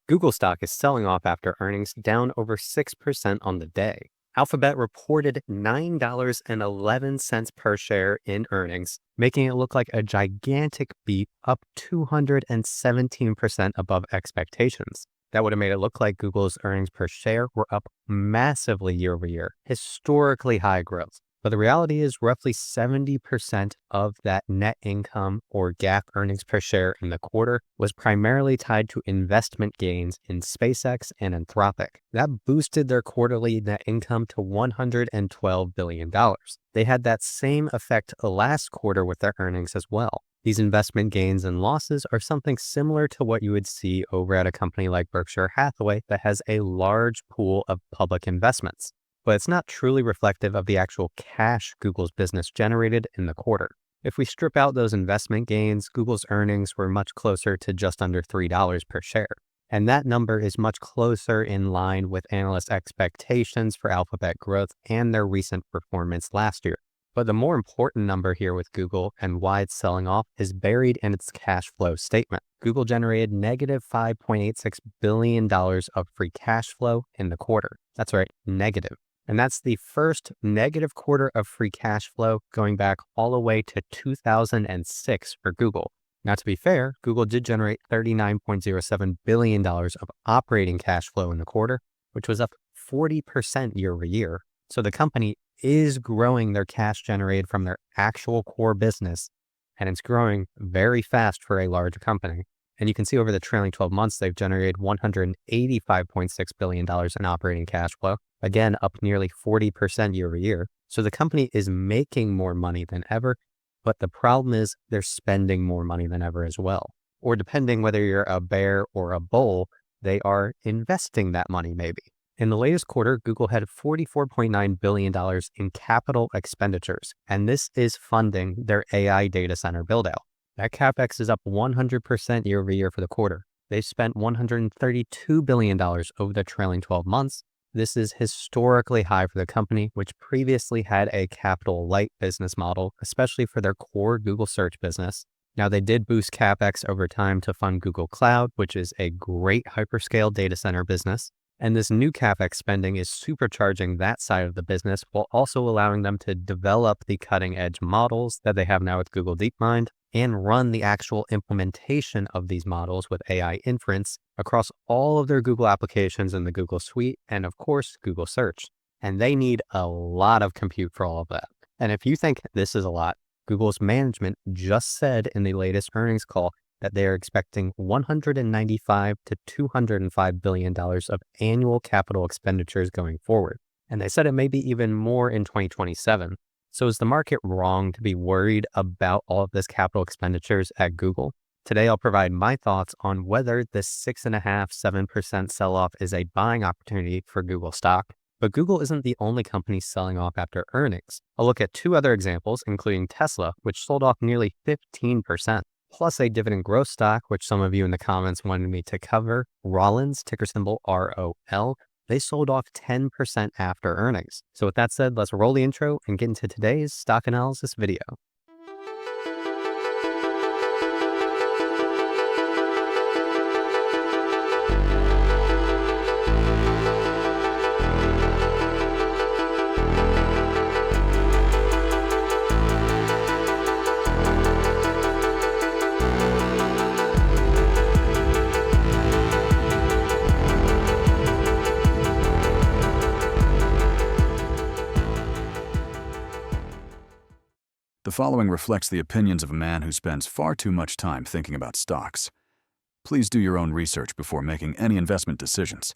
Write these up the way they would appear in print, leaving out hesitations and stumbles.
Google stock is selling off after earnings, down over 6% on the day. Alphabet reported $9.11 per share in earnings, making it look like a gigantic beat, up 217% above expectations. That would have made it look like Google's earnings per share were up massively year over year, historically high growth. But the reality is roughly 70% of that net income or GAAP earnings per share in the quarter was primarily tied to investment gains in SpaceX and Anthropic. That boosted their quarterly net income to $112 billion. They had that same effect last quarter with their earnings as well. These investment gains and losses are something similar to what you would see over at a company like Berkshire Hathaway that has a large pool of public investments. But it's not truly reflective of the actual cash Google's business generated in the quarter. If we strip out those investment gains, Google's earnings were much closer to just under $3 per share. And that number is much closer in line with analyst expectations for Alphabet growth and their recent performance last year. But the more important number here with Google and why it's selling off is buried in its cash flow statement. Google generated negative $5.86 billion of free cash flow in the quarter. That's right, negative. And that's the first negative quarter of free cash flow going back all the way to 2006 for Google. Now, to be fair, Google did generate $39.07 billion of operating cash flow in the quarter, which was up 40% year over year. So the company is growing their cash generated from their actual core business, and it's growing very fast for a large company. And you can see over the trailing 12 months, they've generated $185.6 billion in operating cash flow, again, up nearly 40% year over year. So the company is making more money than ever, but the problem is they're spending more money than ever as well. Or depending whether you're a bear or a bull, they are investing that money maybe. In the latest quarter, Google had $44.9 billion in capital expenditures, and this is funding their AI data center buildout. That CapEx is up 100% year over year for the quarter. They've spent $132 billion over the trailing 12 months. This is historically high for the company, which previously had a capital light business model, especially for their core Google search business. Now, they did boost CapEx over time to fund Google Cloud, which is a great hyperscale data center business. And this new CapEx spending is supercharging that side of the business while also allowing them to develop the cutting edge models that they have now with Google DeepMind and run the actual implementation of these models with AI inference across all of their Google applications in the Google Suite and, of course, Google Search. And they need a lot of compute for all of that. And if you think this is a lot, Google's management just said in the latest earnings call that they are expecting $195 to $205 billion of annual capital expenditures going forward. And they said it may be even more in 2027. So is the market wrong to be worried about all of this capital expenditures at Google? Today, I'll provide my thoughts on whether this 6.5–7% sell-off is a buying opportunity for Google stock. But Google isn't the only company selling off after earnings. I'll look at two other examples, including Tesla, which sold off nearly 15%. Plus a dividend growth stock, which some of you in the comments wanted me to cover, Rollins, ticker symbol ROL. They sold off 10% after earnings. So with that said, let's roll the intro and get into today's stock analysis video. The following reflects the opinions of a man who spends far too much time thinking about stocks. Please do your own research before making any investment decisions.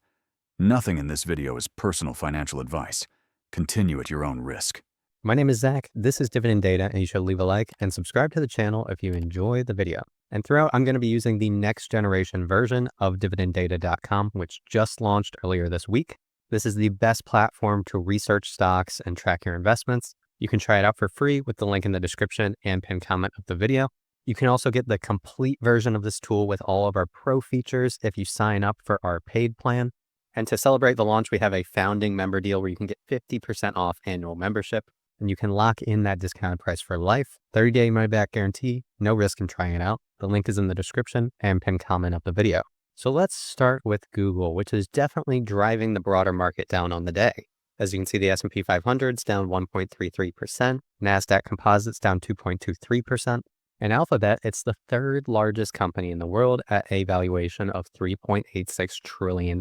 Nothing in this video is personal financial advice. Continue at your own risk. My name is Zach. This is Dividend Data, and you should leave a like and subscribe to the channel if you enjoy the video. And throughout, I'm going to be using the next generation version of dividenddata.com, which just launched earlier this week. This is the best platform to research stocks and track your investments. You can try it out for free with the link in the description and pinned comment of the video. You can also get the complete version of this tool with all of our pro features if you sign up for our paid plan. And to celebrate the launch, we have a founding member deal where you can get 50% off annual membership, and you can lock in that discounted price for life. 30-day money back guarantee, no risk in trying it out. The link is in the description and pinned comment of the video. So let's start with Google, which is definitely driving the broader market down on the day. As you can see, the S&P 500 is down 1.33%, NASDAQ Composites down 2.23%, and Alphabet, it's the third largest company in the world at a valuation of $3.86 trillion.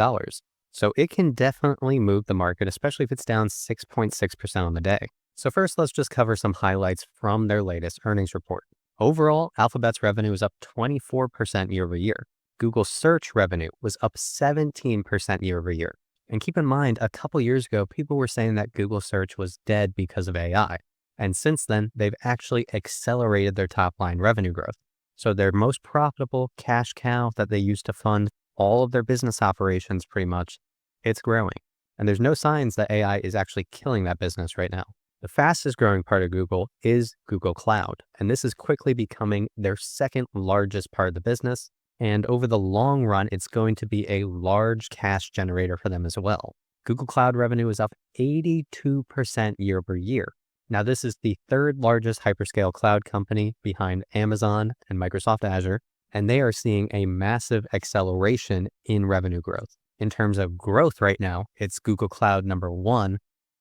So it can definitely move the market, especially if it's down 6.6% on the day. So first, let's just cover some highlights from their latest earnings report. Overall, Alphabet's revenue is up 24% year over year. Google search revenue was up 17% year over year. And keep in mind, a couple years ago, people were saying that Google search was dead because of AI. And since then, they've actually accelerated their top line revenue growth. So their most profitable cash cow that they use to fund all of their business operations pretty much, it's growing. And there's no signs that AI is actually killing that business right now. The fastest growing part of Google is Google Cloud. And this is quickly becoming their second largest part of the business. And over the long run, it's going to be a large cash generator for them as well. Google Cloud revenue is up 82% year over year. Now, this is the third largest hyperscale cloud company behind Amazon and Microsoft Azure, and they are seeing a massive acceleration in revenue growth. In terms of growth right now, it's Google Cloud number one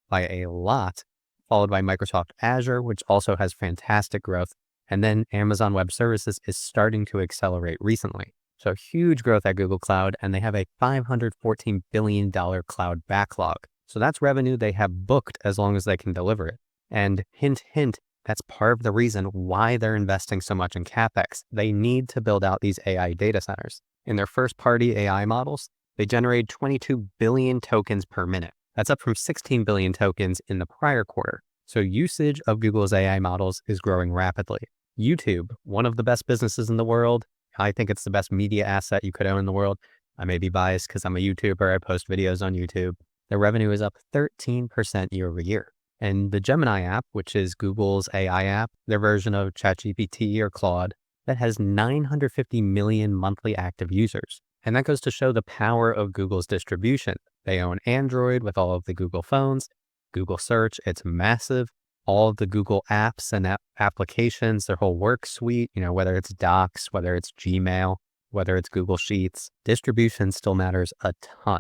by a lot, followed by Microsoft Azure, which also has fantastic growth. And then Amazon Web Services is starting to accelerate recently. So huge growth at Google Cloud, and they have a $514 billion cloud backlog. So that's revenue they have booked as long as they can deliver it. And hint, hint, that's part of the reason why they're investing so much in CapEx. They need to build out these AI data centers. In their first-party AI models, they generate 22 billion tokens per minute. That's up from 16 billion tokens in the prior quarter. So usage of Google's AI models is growing rapidly. YouTube, one of the best businesses in the world. I think it's the best media asset you could own in the world. I may be biased because I'm a YouTuber. I post videos on YouTube. Their revenue is up 13% year over year. And the Gemini app, which is Google's AI app, their version of ChatGPT or Claude, that has 950 million monthly active users. And that goes to show the power of Google's distribution. They own Android with all of the Google phones, Google Search, it's massive. All of the Google apps and applications, their whole work suite, whether it's Docs, whether it's Gmail, whether it's Google Sheets, distribution still matters a ton.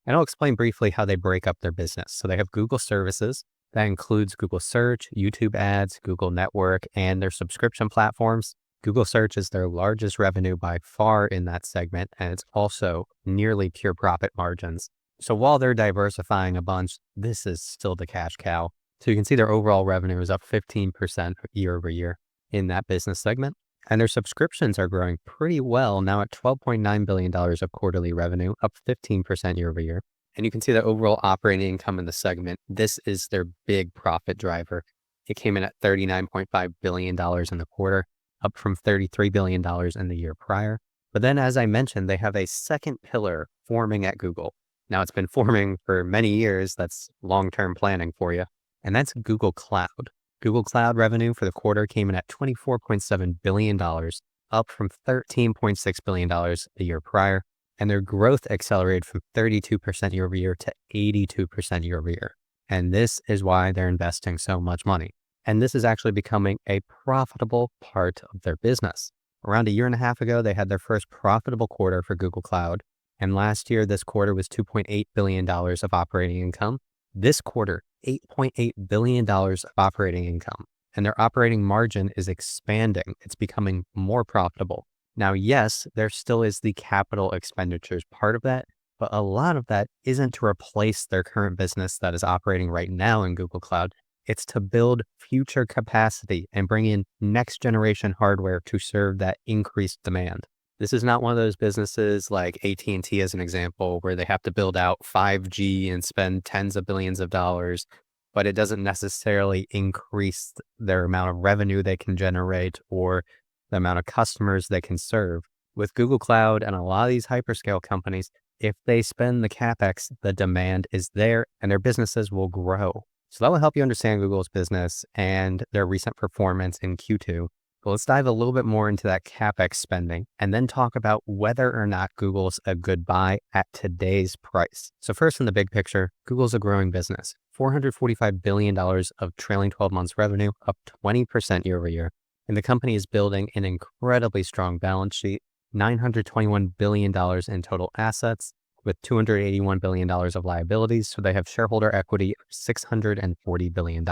And I'll explain briefly how they break up their business. So they have Google Services. That includes Google Search, YouTube Ads, Google Network, and their subscription platforms. Google Search is their largest revenue by far in that segment, and it's also nearly pure profit margins. So while they're diversifying a bunch, this is still the cash cow. So you can see their overall revenue is up 15% year over year in that business segment. And their subscriptions are growing pretty well, now at $12.9 billion of quarterly revenue, up 15% year over year. And you can see the overall operating income in the segment. This is their big profit driver. It came in at $39.5 billion in the quarter, up from $33 billion in the year prior. But then, as I mentioned, they have a second pillar forming at Google. Now, it's been forming for many years. That's long-term planning for you. And that's Google Cloud. Google Cloud revenue for the quarter came in at $24.7 billion, up from $13.6 billion the year prior. And their growth accelerated from 32% year over year to 82% year over year. And this is why they're investing so much money. And this is actually becoming a profitable part of their business. Around a year and a half ago, they had their first profitable quarter for Google Cloud. And last year, this quarter was $2.8 billion of operating income. This quarter, $8.8 billion of operating income, and their operating margin is expanding. It's becoming more profitable. Now, yes, there still is the capital expenditures part of that, but a lot of that isn't to replace their current business that is operating right now in Google Cloud. It's to build future capacity and bring in next generation hardware to serve that increased demand. This is not one of those businesses like AT&T as an example, where they have to build out 5G and spend tens of billions of dollars, but it doesn't necessarily increase their amount of revenue they can generate or the amount of customers they can serve. With Google Cloud and a lot of these hyperscale companies, if they spend the CapEx, the demand is there and their businesses will grow. So that will help you understand Google's business and their recent performance in Q2. But let's dive a little bit more into that CapEx spending and then talk about whether or not Google's a good buy at today's price. So first, in the big picture, Google's a growing business. $445 billion of trailing 12 months revenue, up 20% year over year. And the company is building an incredibly strong balance sheet. $921 billion in total assets with $281 billion of liabilities. So they have shareholder equity of $640 billion.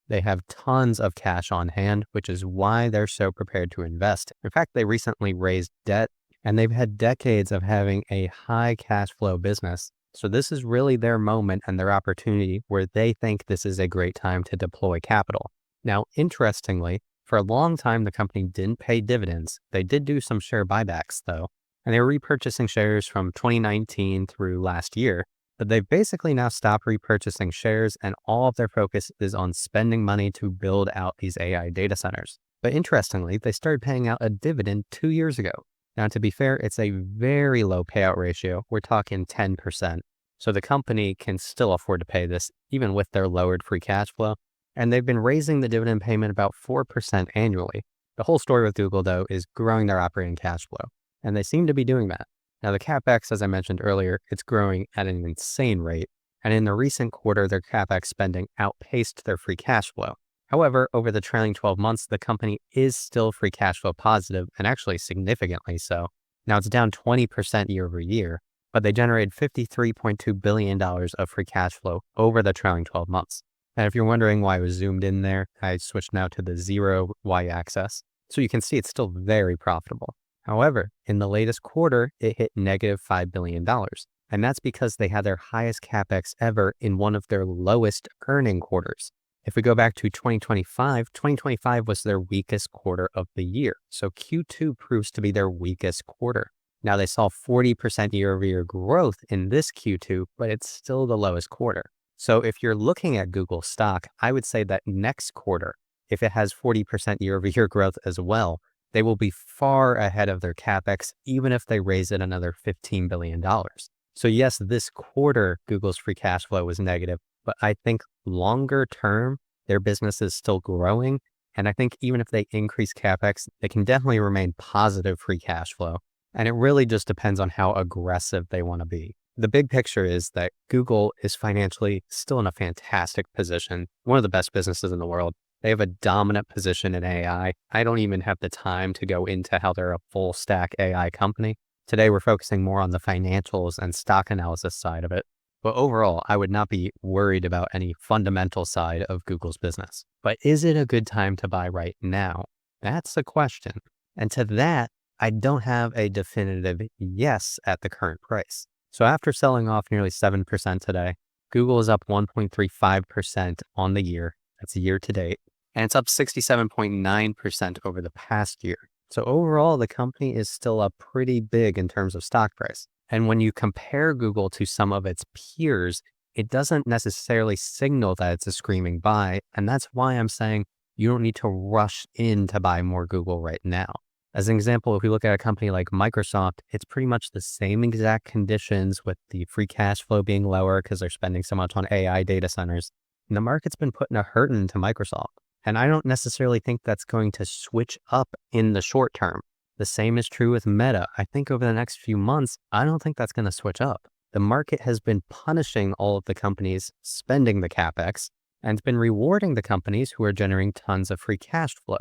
They have tons of cash on hand, which is why they're so prepared to invest. In fact, they recently raised debt and they've had decades of having a high cash flow business. So this is really their moment and their opportunity where they think this is a great time to deploy capital. Now, interestingly, for a long time, the company didn't pay dividends. They did do some share buybacks though, and they were repurchasing shares from 2019 through last year. But they've basically now stopped repurchasing shares and all of their focus is on spending money to build out these AI data centers. But interestingly, they started paying out a dividend 2 years ago. Now, to be fair, it's a very low payout ratio. We're talking 10%. So the company can still afford to pay this even with their lowered free cash flow. And they've been raising the dividend payment about 4% annually. The whole story with Google, though, is growing their operating cash flow. And they seem to be doing that. Now, the CapEx, as I mentioned earlier, it's growing at an insane rate. And in the recent quarter, their CapEx spending outpaced their free cash flow. However, over the trailing 12 months, the company is still free cash flow positive, and actually significantly so. Now, it's down 20% year over year, but they generated $53.2 billion of free cash flow over the trailing 12 months. And if you're wondering why I was zoomed in there, I switched now to the 0 y-axis. So you can see it's still very profitable. However, in the latest quarter, it hit negative $5 billion. And that's because they had their highest CapEx ever in one of their lowest earning quarters. If we go back to 2025 was their weakest quarter of the year. So Q2 proves to be their weakest quarter. Now they saw 40% year-over-year growth in this Q2, but it's still the lowest quarter. So if you're looking at Google stock, I would say that next quarter, if it has 40% year-over-year growth as well, they will be far ahead of their CapEx, even if they raise it another $15 billion. So yes, this quarter, Google's free cash flow was negative, but I think longer term, their business is still growing. And I think even if they increase CapEx, they can definitely remain positive free cash flow. And it really just depends on how aggressive they want to be. The big picture is that Google is financially still in a fantastic position, one of the best businesses in the world. They have a dominant position in AI. I don't even have the time to go into how they're a full stack AI company. Today, we're focusing more on the financials and stock analysis side of it. But overall, I would not be worried about any fundamental side of Google's business. But is it a good time to buy right now? That's the question. And to that, I don't have a definitive yes at the current price. So after selling off nearly 7% today, Google is up 1.35% on the year. That's year to date. And it's up 67.9% over the past year. So overall, the company is still up pretty big in terms of stock price. And when you compare Google to some of its peers, it doesn't necessarily signal that it's a screaming buy. And that's why I'm saying you don't need to rush in to buy more Google right now. As an example, if we look at a company like Microsoft, it's pretty much the same exact conditions with the free cash flow being lower because they're spending so much on AI data centers. And the market's been putting a hurt into Microsoft. And I don't necessarily think that's going to switch up in the short term. The same is true with Meta. I think over the next few months, I don't think that's going to switch up. The market has been punishing all of the companies spending the CapEx and it's been rewarding the companies who are generating tons of free cash flow.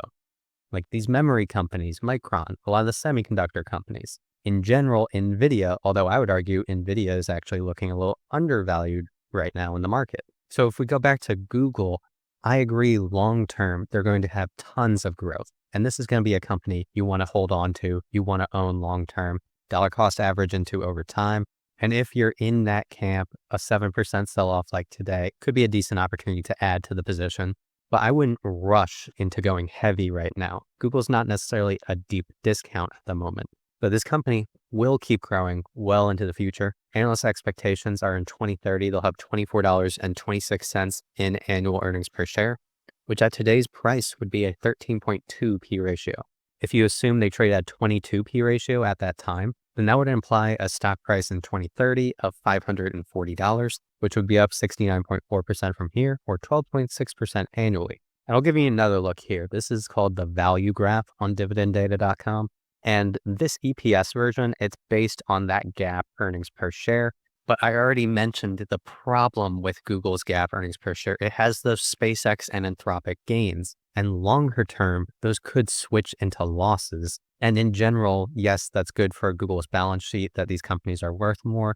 Like these memory companies, Micron, a lot of the semiconductor companies. In general, NVIDIA, although I would argue NVIDIA is actually looking a little undervalued right now in the market. So if we go back to Google, I agree long term, they're going to have tons of growth. And this is going to be a company you want to hold on to, you want to own long term, dollar cost average into over time. And if you're in that camp, a 7% sell off like today could be a decent opportunity to add to the position. But I wouldn't rush into going heavy right now. Google's not necessarily a deep discount at the moment, but this company will keep growing well into the future. Analyst expectations are in 2030, they'll have $24.26 in annual earnings per share, which at today's price would be a 13.2 P ratio. If you assume they trade at 22 P ratio at that time, then that would imply a stock price in 2030 of $540, which would be up 69.4% from here or 12.6% annually. And I'll give you another look here. This is called the value graph on dividenddata.com. And this EPS version, it's based on that GAAP earnings per share. But I already mentioned the problem with Google's GAAP earnings per share. It has those SpaceX and Anthropic gains. And longer term, those could switch into losses And in general, yes, that's good for Google's balance sheet that these companies are worth more,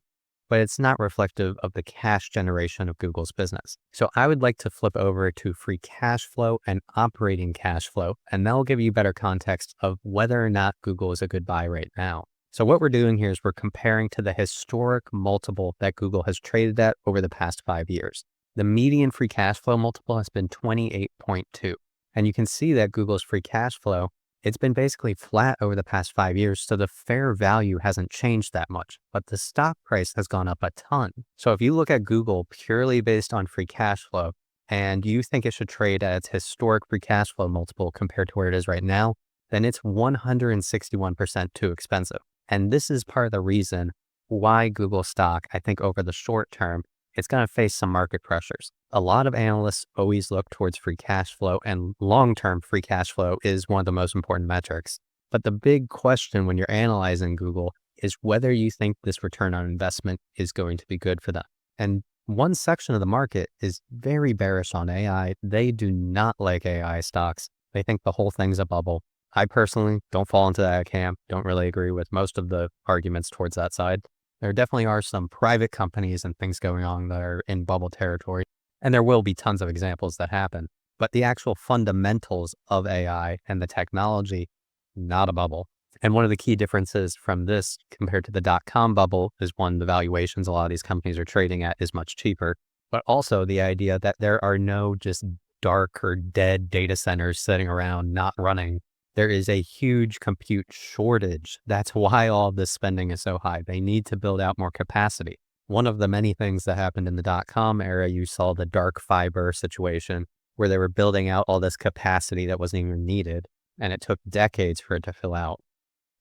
but it's not reflective of the cash generation of Google's business. So I would like to flip over to free cash flow and operating cash flow, and that'll give you better context of whether or not Google is a good buy right now. So what we're doing here is we're comparing to the historic multiple that Google has traded at over the past 5 years. The median free cash flow multiple has been 28.2. And you can see that Google's free cash flow, it's been basically flat over the past 5 years, so the fair value hasn't changed that much, but the stock price has gone up a ton. So if you look at Google purely based on free cash flow, and you think it should trade at its historic free cash flow multiple compared to where it is right now, then it's 161% too expensive. And this is part of the reason why Google stock, I think over the short term, it's going to face some market pressures. A lot of analysts always look towards free cash flow, and long-term free cash flow is one of the most important metrics. But the big question when you're analyzing Google is whether you think this return on investment is going to be good for them. And one section of the market is very bearish on AI. They do not like AI stocks. They think the whole thing's a bubble. I personally don't fall into that camp, don't really agree with most of the arguments towards that side. There definitely are some private companies and things going on that are in bubble territory, and there will be tons of examples that happen. But the actual fundamentals of AI and the technology, not a bubble. And one of the key differences from this compared to the dot-com bubble is one, the valuations a lot of these companies are trading at is much cheaper, but also the idea that there are no just dark or dead data centers sitting around not running. There is a huge compute shortage. That's why all this spending is so high. They need to build out more capacity. One of the many things that happened in the dot-com era, you saw the dark fiber situation where they were building out all this capacity that wasn't even needed, and it took decades for it to fill out.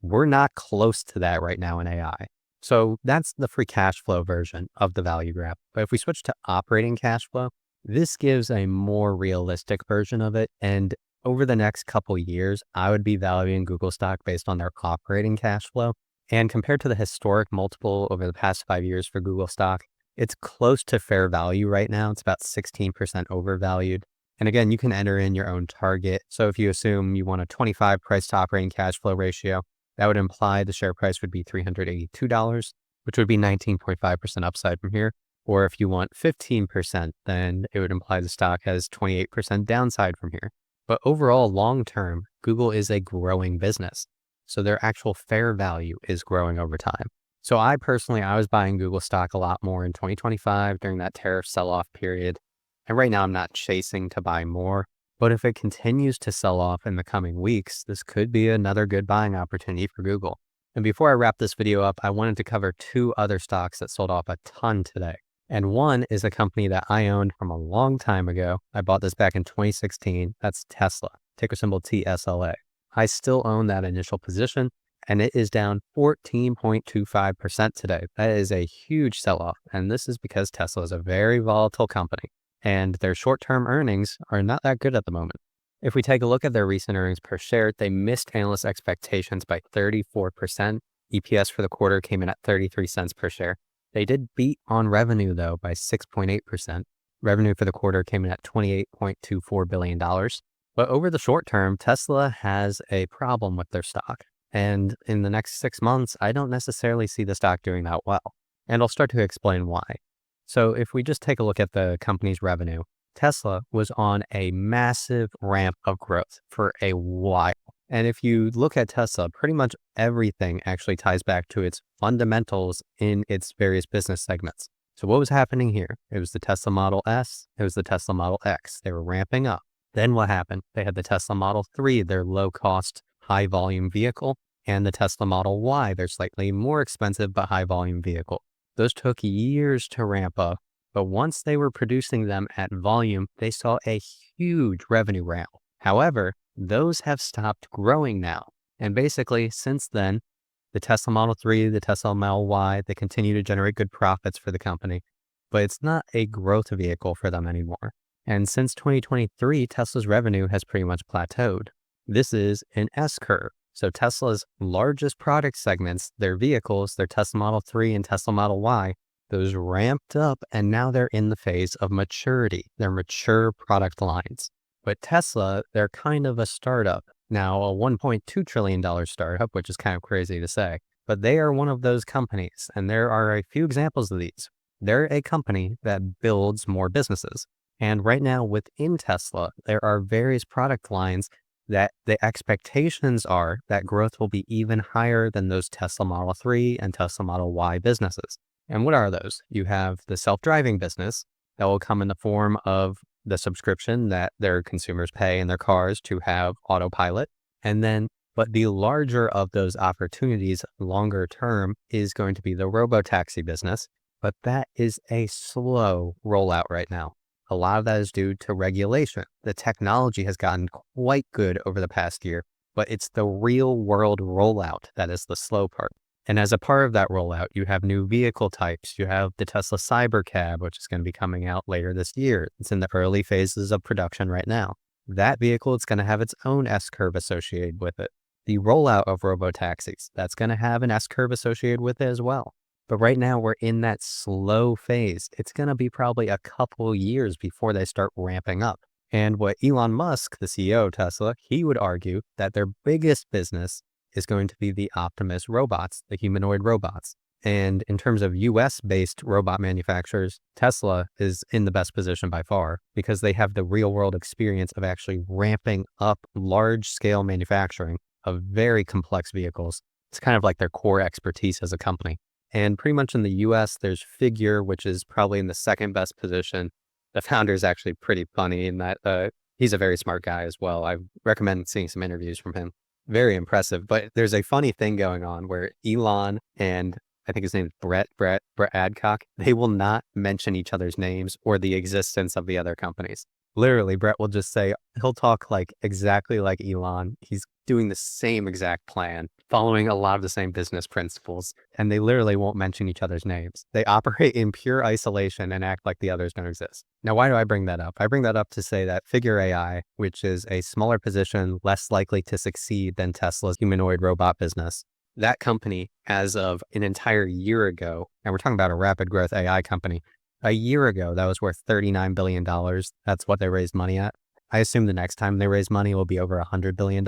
We're not close to that right now in AI. So that's the free cash flow version of the value graph. But if we switch to operating cash flow, this gives a more realistic version of it. And over the next couple years, I would be valuing Google stock based on their operating cash flow. And compared to the historic multiple over the past 5 years for Google stock, it's close to fair value right now. It's about 16% overvalued. And again, you can enter in your own target. So if you assume you want a 25 price to operating cash flow ratio, that would imply the share price would be $382, which would be 19.5% upside from here. Or if you want 15%, then it would imply the stock has 28% downside from here. But overall, long term, Google is a growing business. So their actual fair value is growing over time. So I was buying Google stock a lot more in 2025 during that tariff sell-off period. And right now I'm not chasing to buy more. But if it continues to sell off in the coming weeks, this could be another good buying opportunity for Google. And before I wrap this video up, I wanted to cover 2 other stocks that sold off a ton today. And one is a company that I owned from a long time ago. I bought this back in 2016. That's Tesla, ticker symbol TSLA. I still own that initial position, and it is down 14.25% today. That is a huge sell-off, and this is because Tesla is a very volatile company, and their short-term earnings are not that good at the moment. If we take a look at their recent earnings per share, they missed analyst expectations by 34%. EPS for the quarter came in at 33 cents per share. They did beat on revenue, though, by 6.8%. Revenue for the quarter came in at $28.24 billion. But over the short term, Tesla has a problem with their stock. And in the next 6 months, I don't necessarily see the stock doing that well. And I'll start to explain why. So if we just take a look at the company's revenue, Tesla was on a massive ramp of growth for a while. And if you look at Tesla, pretty much everything actually ties back to its fundamentals in its various business segments. So what was happening here? It was the Tesla Model S. It was the Tesla Model X. They were ramping up. Then what happened? They had the Tesla Model 3, their low-cost, high-volume vehicle, and the Tesla Model Y, their slightly more expensive but high-volume vehicle. Those took years to ramp up, but once they were producing them at volume, they saw a huge revenue ramp. However, those have stopped growing now. And basically, since then, the Tesla Model 3, the Tesla Model Y, they continue to generate good profits for the company, but it's not a growth vehicle for them anymore. And since 2023, Tesla's revenue has pretty much plateaued. This is an S-curve. So Tesla's largest product segments, their vehicles, their Tesla Model 3 and Tesla Model Y, those ramped up and now they're in the phase of maturity. They're mature product lines. But Tesla, they're kind of a startup. Now, a $1.2 trillion startup, which is kind of crazy to say, but they are one of those companies, and there are a few examples of these. They're a company that builds more businesses. And right now within Tesla, there are various product lines that the expectations are that growth will be even higher than those Tesla Model 3 and Tesla Model Y businesses. And what are those? You have the self-driving business that will come in the form of the subscription that their consumers pay in their cars to have autopilot. And then, but the larger of those opportunities longer term is going to be the robotaxi business. But that is a slow rollout right now. A lot of that is due to regulation. The technology has gotten quite good over the past year, but it's the real world rollout that is the slow part. And as a part of that rollout, you have new vehicle types. You have the Tesla Cybercab, which is going to be coming out later this year. It's in the early phases of production right now. That vehicle is going to have its own S-curve associated with it. The rollout of robotaxis, that's going to have an S-curve associated with it as well. But right now we're in that slow phase. It's going to be probably a couple years before they start ramping up. And what Elon Musk, the CEO of Tesla, he would argue that their biggest business is going to be the Optimus robots, the humanoid robots. And in terms of US-based robot manufacturers, Tesla is in the best position by far because they have the real-world experience of actually ramping up large-scale manufacturing of very complex vehicles. It's kind of like their core expertise as a company. And pretty much in the US, there's Figure, which is probably in the second best position. The founder is actually pretty funny in that he's a very smart guy as well. I recommend seeing some interviews from him. Very impressive. But there's a funny thing going on where Elon and I think his name is Brett Adcock, they will not mention each other's names or the existence of the other companies. Literally, Brett will just say, he'll talk like exactly like Elon. He's doing the same exact plan, following a lot of the same business principles, and they literally won't mention each other's names. They operate in pure isolation and act like the others don't exist. Now, why do I bring that up? I bring that up to say that Figure AI, which is a smaller position, less likely to succeed than Tesla's humanoid robot business, that company, as of an entire year ago, and we're talking about a rapid growth AI company, a year ago, that was worth $39 billion. That's what they raised money at. I assume the next time they raise money will be over $100 billion.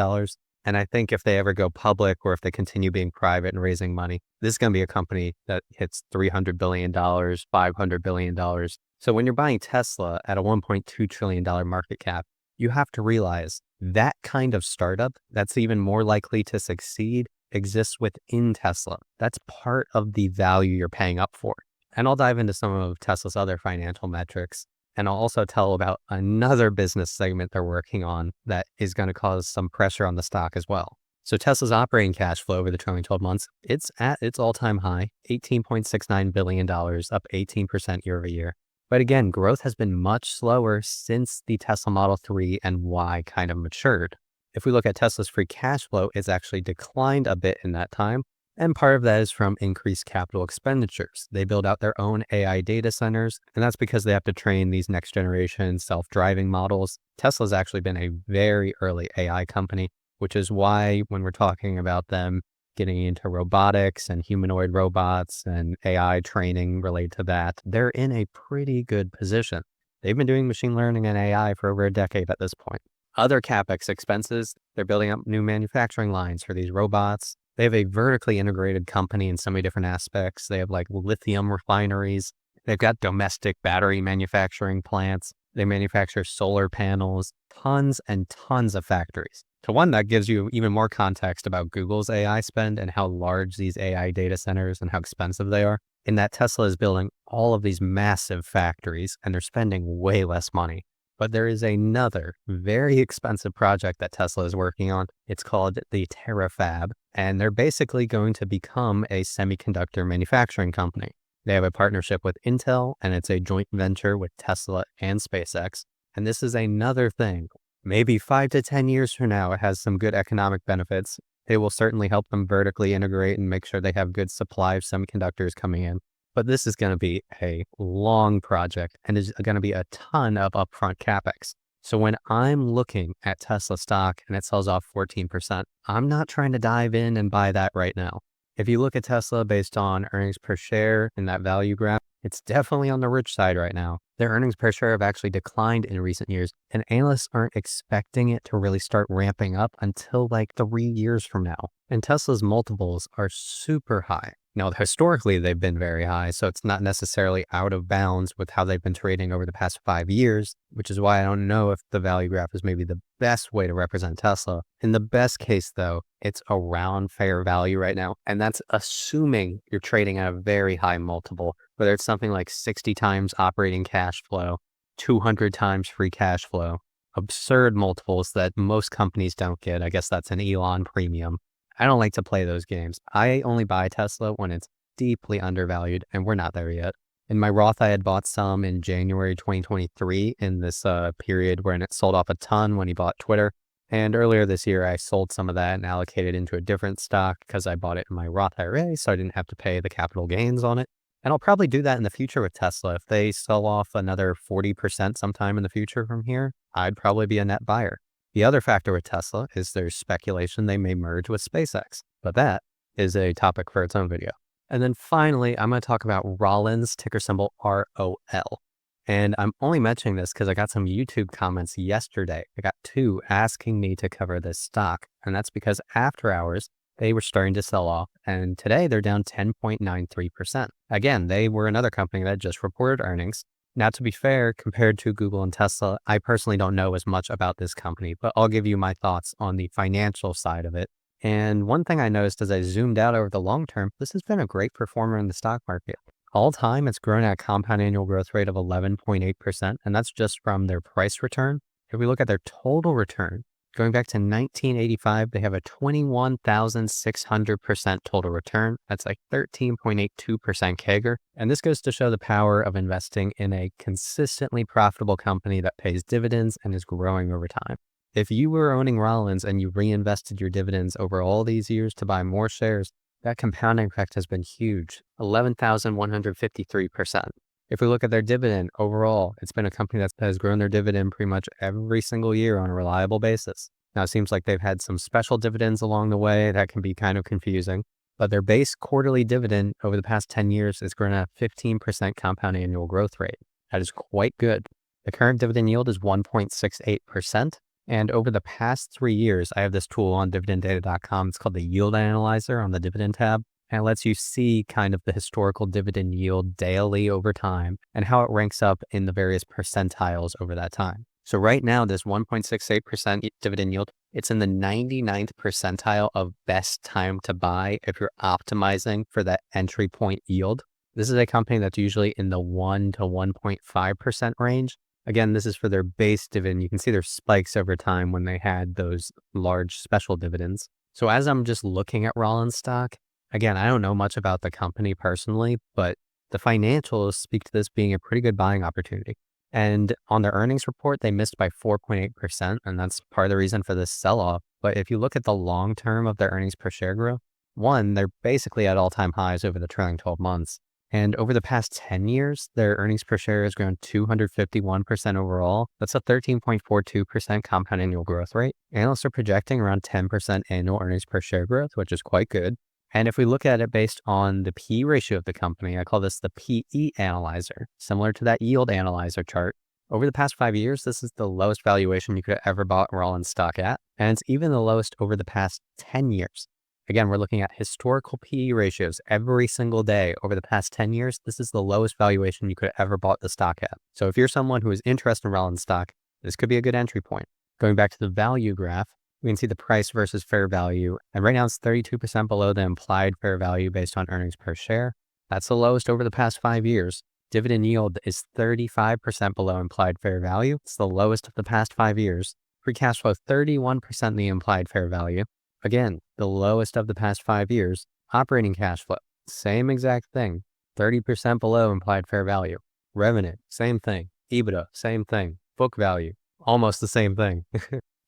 And I think if they ever go public or if they continue being private and raising money, this is going to be a company that hits $300 billion, $500 billion. So when you're buying Tesla at a $1.2 trillion market cap, you have to realize that kind of startup that's even more likely to succeed exists within Tesla. That's part of the value you're paying up for. And I'll dive into some of Tesla's other financial metrics. And I'll also tell about another business segment they're working on that is going to cause some pressure on the stock as well. So Tesla's operating cash flow over the trailing 12 months, it's at its all-time high, $18.69 billion, up 18% year over year. But again, growth has been much slower since the Tesla Model 3 and Y kind of matured. If we look at Tesla's free cash flow, it's actually declined a bit in that time. And part of that is from increased capital expenditures. They build out their own AI data centers, and that's because they have to train these next generation self-driving models. Tesla's actually been a very early AI company, which is why when we're talking about them getting into robotics and humanoid robots and AI training related to that, they're in a pretty good position. They've been doing machine learning and AI for over a decade at this point. Other CapEx expenses, they're building up new manufacturing lines for these robots. They have a vertically integrated company in so many different aspects. They have like lithium refineries. They've got domestic battery manufacturing plants. They manufacture solar panels, tons and tons of factories. To one, that gives you even more context about Google's AI spend and how large these AI data centers and how expensive they are. In that Tesla is building all of these massive factories and they're spending way less money. But there is another very expensive project that Tesla is working on. It's called the Terafab, and they're basically going to become a semiconductor manufacturing company. They have a partnership with Intel, and it's a joint venture with Tesla and SpaceX. And this is another thing. Maybe 5 to 10 years from now, it has some good economic benefits. It will certainly help them vertically integrate and make sure they have good supply of semiconductors coming in. But this is going to be a long project and is going to be a ton of upfront CapEx. So when I'm looking at Tesla stock and it sells off 14%, I'm not trying to dive in and buy that right now. If you look at Tesla based on earnings per share in that value graph, it's definitely on the rich side right now. Their earnings per share have actually declined in recent years, and analysts aren't expecting it to really start ramping up until like 3 years from now. And Tesla's multiples are super high. Now, historically, they've been very high, so it's not necessarily out of bounds with how they've been trading over the past 5 years, which is why I don't know if the value graph is maybe the best way to represent Tesla. In the best case, though, it's around fair value right now, and that's assuming you're trading at a very high multiple, whether it's something like 60 times operating cash flow, 200 times free cash flow, absurd multiples that most companies don't get. I guess that's an Elon premium. I don't like to play those games. I only buy Tesla when it's deeply undervalued, and we're not there yet. In my Roth, I had bought some in January 2023 in this period when it sold off a ton when he bought Twitter. And earlier this year, I sold some of that and allocated into a different stock because I bought it in my Roth IRA, so I didn't have to pay the capital gains on it. And I'll probably do that in the future with Tesla. If they sell off another 40% sometime in the future from here, I'd probably be a net buyer. The other factor with Tesla is there's speculation they may merge with SpaceX, but that is a topic for its own video. And then finally, I'm going to talk about Rollins, ticker symbol ROL. And I'm only mentioning this because I got some YouTube comments yesterday. I got 2 asking me to cover this stock, and that's because after hours, they were starting to sell off, and today they're down 10.93%. Again, they were another company that just reported earnings. Now, to be fair, compared to Google and Tesla, I personally don't know as much about this company, but I'll give you my thoughts on the financial side of it. And one thing I noticed as I zoomed out over the long term, this has been a great performer in the stock market. All time, it's grown at a compound annual growth rate of 11.8%, and that's just from their price return. If we look at their total return, going back to 1985, they have a 21,600% total return. That's like 13.82% CAGR. And this goes to show the power of investing in a consistently profitable company that pays dividends and is growing over time. If you were owning Rollins and you reinvested your dividends over all these years to buy more shares, that compounding effect has been huge, 11,153%. If we look at their dividend overall, it's been a company that has grown their dividend pretty much every single year on a reliable basis. Now, it seems like they've had some special dividends along the way that can be kind of confusing, but their base quarterly dividend over the past 10 years has grown at a 15% compound annual growth rate. That is quite good. The current dividend yield is 1.68%. And over the past 3 years, I have this tool on dividenddata.com. It's called the Yield Analyzer on the dividend tab. And it lets you see kind of the historical dividend yield daily over time and how it ranks up in the various percentiles over that time. So right now, this 1.68% dividend yield, it's in the 99th percentile of best time to buy if you're optimizing for that entry point yield. This is a company that's usually in the 1 to 1.5% range. Again, this is for their base dividend. You can see their spikes over time when they had those large special dividends. So as I'm just looking at Rollins stock, again, I don't know much about the company personally, but the financials speak to this being a pretty good buying opportunity. And on their earnings report, they missed by 4.8%, and that's part of the reason for this sell-off. But if you look at the long term of their earnings per share growth, one, they're basically at all-time highs over the trailing 12 months. And over the past 10 years, their earnings per share has grown 251% overall. That's a 13.42% compound annual growth rate. Analysts are projecting around 10% annual earnings per share growth, which is quite good. And if we look at it based on the P/E ratio of the company, I call this the PE analyzer, similar to that yield analyzer chart. Over the past 5 years, this is the lowest valuation you could have ever bought Rollins stock at. And it's even the lowest over the past 10 years. Again, we're looking at historical PE ratios every single day over the past 10 years. This is the lowest valuation you could have ever bought the stock at. So if you're someone who is interested in Rollins stock, this could be a good entry point. Going back to the value graph, we can see the price versus fair value. And right now it's 32% below the implied fair value based on earnings per share. That's the lowest over the past 5 years. Dividend yield is 35% below implied fair value. It's the lowest of the past 5 years. Free cash flow, 31% the implied fair value. Again, the lowest of the past 5 years. Operating cash flow, same exact thing, 30% below implied fair value. Revenue, same thing. EBITDA, same thing. Book value, almost the same thing.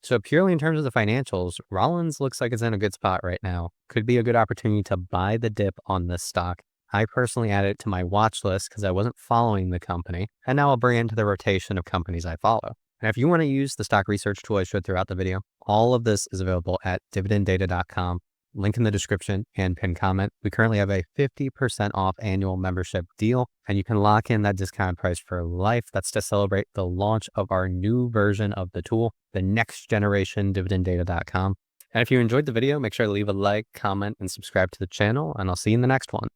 So purely in terms of the financials, Rollins looks like it's in a good spot right now. Could be a good opportunity to buy the dip on this stock. I personally added it to my watch list because I wasn't following the company, and now I'll bring it into the rotation of companies I follow. And if you want to use the stock research tool I showed throughout the video, all of this is available at dividenddata.com. link in the description and pinned comment. We currently have a 50% off annual membership deal, and you can lock in that discount price for life. That's to celebrate the launch of our new version of the tool, the next generation dividenddata.com. And if you enjoyed the video, make sure to leave a like, comment, and subscribe to the channel, and I'll see you in the next one.